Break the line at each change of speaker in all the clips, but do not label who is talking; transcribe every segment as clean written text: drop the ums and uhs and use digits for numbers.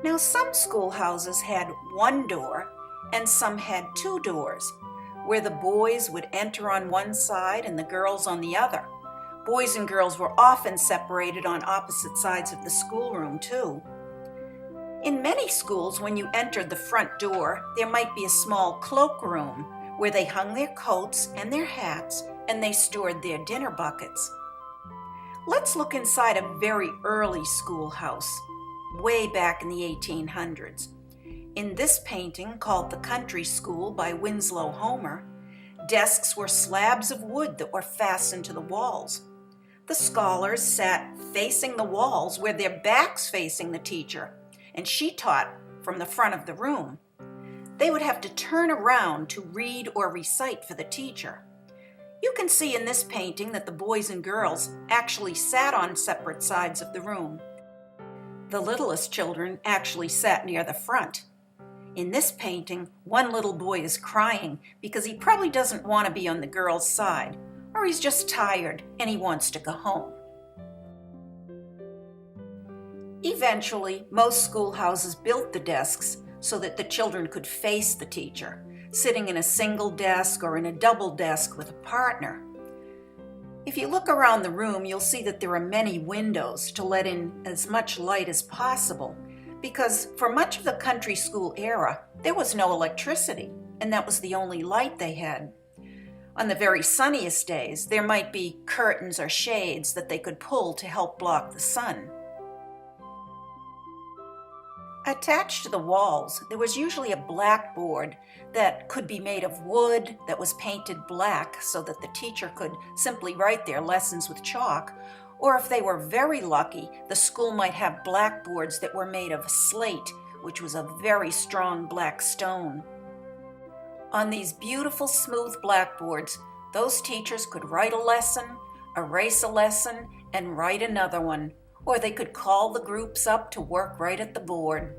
Now, some schoolhouses had one door and some had two doors, where the boys would enter on one side and the girls on the other. Boys and girls were often separated on opposite sides of the schoolroom, too. In many schools, when you entered the front door, there might be a small cloakroom where they hung their coats and their hats and they stored their dinner buckets. Let's look inside a very early schoolhouse, way back in the 1800s. In this painting, called The Country School by Winslow Homer, desks were slabs of wood that were fastened to the walls. The scholars sat facing the walls with their backs facing the teacher, and she taught from the front of the room. They would have to turn around to read or recite for the teacher. You can see in this painting that the boys and girls actually sat on separate sides of the room. The littlest children actually sat near the front. In this painting, one little boy is crying because he probably doesn't want to be on the girls' side, or he's just tired and he wants to go home. Eventually, most schoolhouses built the desks so that the children could face the teacher, sitting in a single desk or in a double desk with a partner. If you look around the room, you'll see that there are many windows to let in as much light as possible, because for much of the country school era, there was no electricity, and that was the only light they had. On the very sunniest days, there might be curtains or shades that they could pull to help block the sun. Attached to the walls, there was usually a blackboard that could be made of wood that was painted black so that the teacher could simply write their lessons with chalk, or if they were very lucky, the school might have blackboards that were made of slate, which was a very strong black stone. On these beautiful smooth blackboards, those teachers could write a lesson, erase a lesson, and write another one, or they could call the groups up to work right at the board.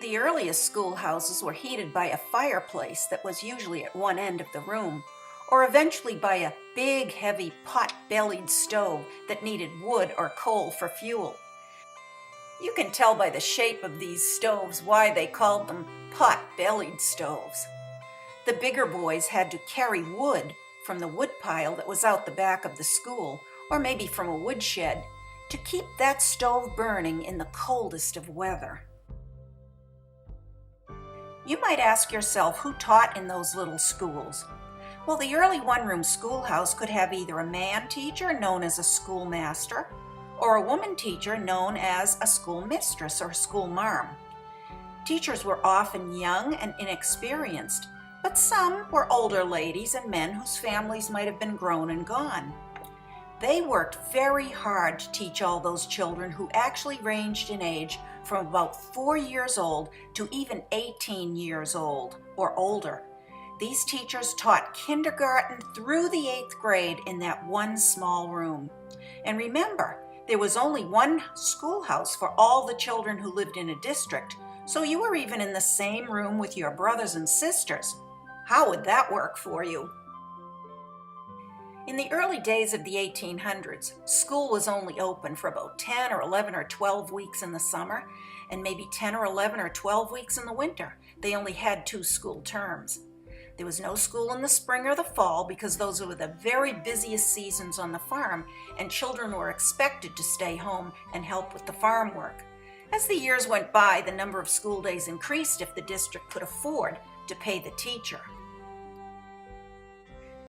The earliest schoolhouses were heated by a fireplace that was usually at one end of the room, or eventually by a big, heavy, pot-bellied stove that needed wood or coal for fuel. You can tell by the shape of these stoves why they called them pot-bellied stoves. The bigger boys had to carry wood from the woodpile that was out the back of the school, or maybe from a woodshed, to keep that stove burning in the coldest of weather. You might ask yourself who taught in those little schools. Well, the early one-room schoolhouse could have either a man teacher known as a schoolmaster or a woman teacher known as a schoolmistress or schoolmarm. Teachers were often young and inexperienced, but some were older ladies and men whose families might have been grown and gone. They worked very hard to teach all those children who actually ranged in age from about 4 years old to even 18 years old or older. These teachers taught kindergarten through the 8th grade in that one small room. And remember, there was only one schoolhouse for all the children who lived in a district, so you were even in the same room with your brothers and sisters. How would that work for you? In the early days of the 1800s, school was only open for about 10 or 11 or 12 weeks in the summer, and maybe 10 or 11 or 12 weeks in the winter. They only had 2 school terms. There was no school in the spring or the fall because those were the very busiest seasons on the farm, and children were expected to stay home and help with the farm work. As the years went by, the number of school days increased if the district could afford to pay the teacher.